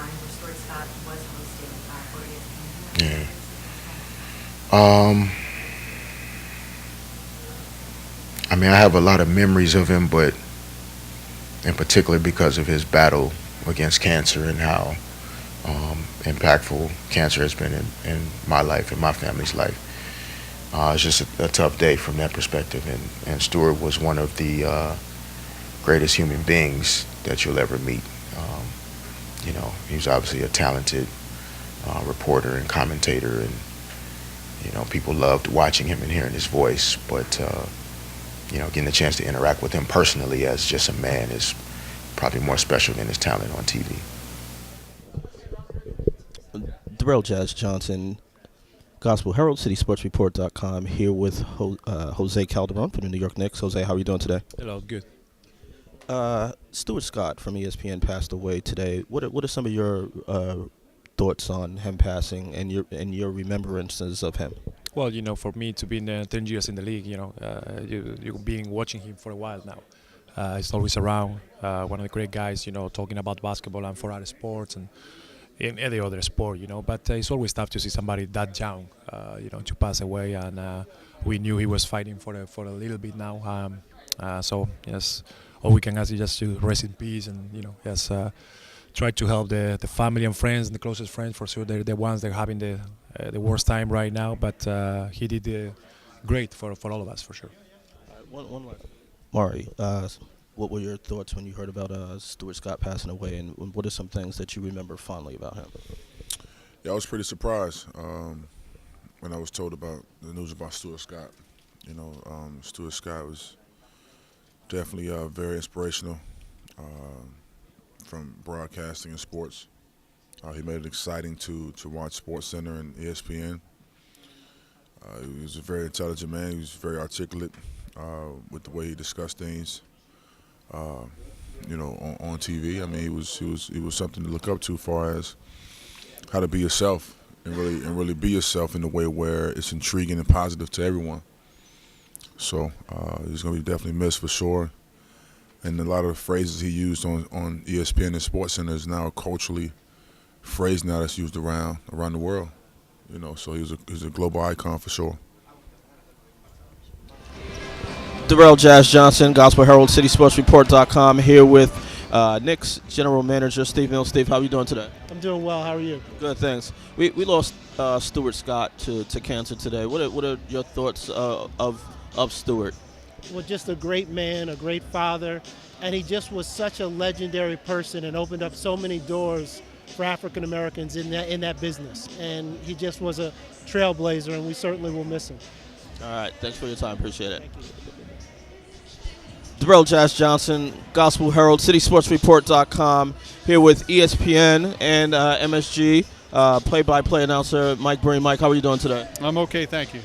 time where Stuart Scott was hosting for ESPN. Do you have Yeah. any memories of Um, I mean, I have a lot of memories of him, but in particular because of his battle against cancer and how impactful cancer has been in my life and my family's life. It's just a tough day from that perspective. And Stewart was one of the greatest human beings that you'll ever meet. Um, he was obviously a talented reporter and commentator, and people loved watching him and hearing his voice. But getting a chance to interact with him personally as just a man is probably more special than his talent on TV. Darrell Jazz Johnson, Gospel Herald, CitySportsReport.com, here with Jose Calderon from the New York Knicks. Jose, how are you doing today? Hello, good. Stuart Scott from ESPN passed away today. What are some of your thoughts on him passing and your remembrances of him? Well, for me to be in 10 years in the league, you've been watching him for a while now. He's always around, one of the great guys, talking about basketball and for other sports and in any other sport, But it's always tough to see somebody that young, to pass away. And we knew he was fighting for a little bit now. So, yes, all we can ask is just to rest in peace and, just try to help the family and friends and the closest friends. For sure, they're the ones that are having the worst time right now. But he did great for all of us, for sure. One last. Mari, what were your thoughts when you heard about Stuart Scott passing away, and what are some things that you remember fondly about him? Yeah, I was pretty surprised when I was told about the news about Stuart Scott. Stuart Scott was definitely very inspirational from broadcasting and sports. He made it exciting to watch Sports Center and ESPN. He was a very intelligent man. He was very articulate with the way he discussed things. On TV. I mean, he was something to look up to, as far as how to be yourself and really be yourself in a way where it's intriguing and positive to everyone. So he's going to be definitely missed for sure. And a lot of the phrases he used on ESPN and SportsCenter is now culturally phrase now that's used around the world. So he's a global icon for sure. Darrell Jazz Johnson, Gospel Herald, CitySportsReport.com, here with Knicks General Manager Steve Mills. Steve, how are you doing today? I'm doing well. How are you? Good, thanks. We lost Stuart Scott to cancer today. What are your thoughts of Stuart? Well, just a great man, a great father, and he just was such a legendary person and opened up so many doors for African Americans in that business. And he just was a trailblazer, and we certainly will miss him. All right, thanks for your time. Appreciate it. Thank you. Darrell Jazz Johnson, Gospel Herald, CitySportsReport.com, here with ESPN and MSG, play-by-play announcer Mike Breen. Mike, how are you doing today? I'm okay, thank you.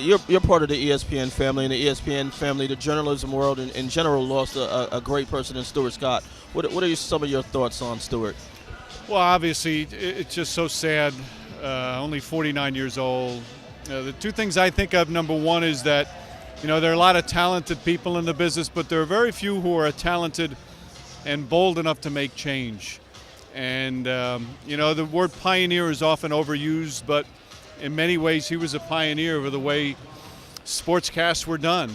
You're part of the ESPN family, and the ESPN family, the journalism world in general, lost a great person in Stuart Scott. What are some of your thoughts on Stuart? Well, obviously, it's just so sad. Only 49 years old. The two things I think of, number one, is that there are a lot of talented people in the business, but there are very few who are talented and bold enough to make change. And, the word pioneer is often overused, but in many ways he was a pioneer of the way sportscasts were done.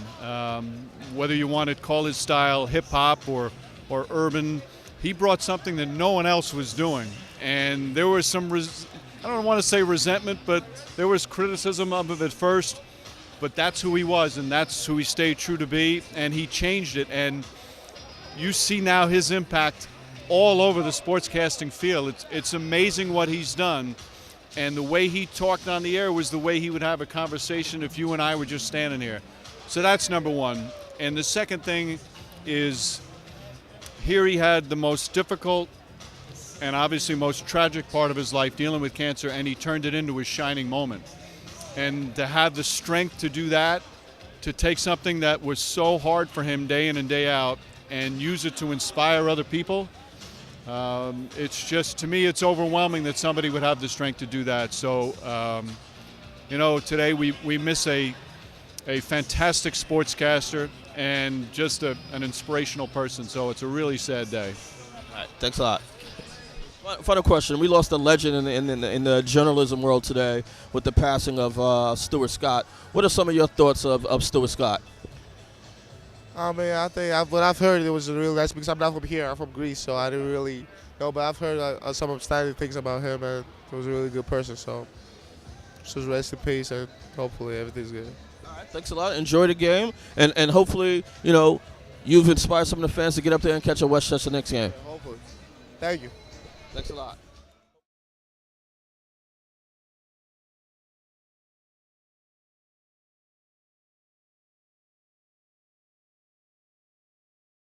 Whether you want to call his style hip-hop or urban, he brought something that no one else was doing. And there was some, I don't want to say resentment, but there was criticism of it at first. But that's who he was, and that's who he stayed true to be, and he changed it. And you see now his impact all over the sportscasting field. It's amazing what he's done, and the way he talked on the air was the way he would have a conversation if you and I were just standing here. So that's number one. And the second thing is, here he had the most difficult and obviously most tragic part of his life, dealing with cancer, and he turned it into his shining moment. And to have the strength to do that, to take something that was so hard for him day in and day out and use it to inspire other people, it's just, to me, it's overwhelming that somebody would have the strength to do that. So, today we miss a fantastic sportscaster and just an inspirational person. So it's a really sad day. All right, thanks a lot. Final question. We lost a legend in the journalism world today with the passing of Stuart Scott. What are some of your thoughts of Stuart Scott? I mean, what I've heard, it was really nice because I'm not from here. I'm from Greece, so I didn't really know. But I've heard some outstanding things about him, and he was a really good person. So just rest in peace, and hopefully everything's good. All right, thanks a lot. Enjoy the game, and hopefully, you know, you've inspired some of the fans to get up there and catch a Westchester next game. Hopefully. Thank you. Thanks a lot.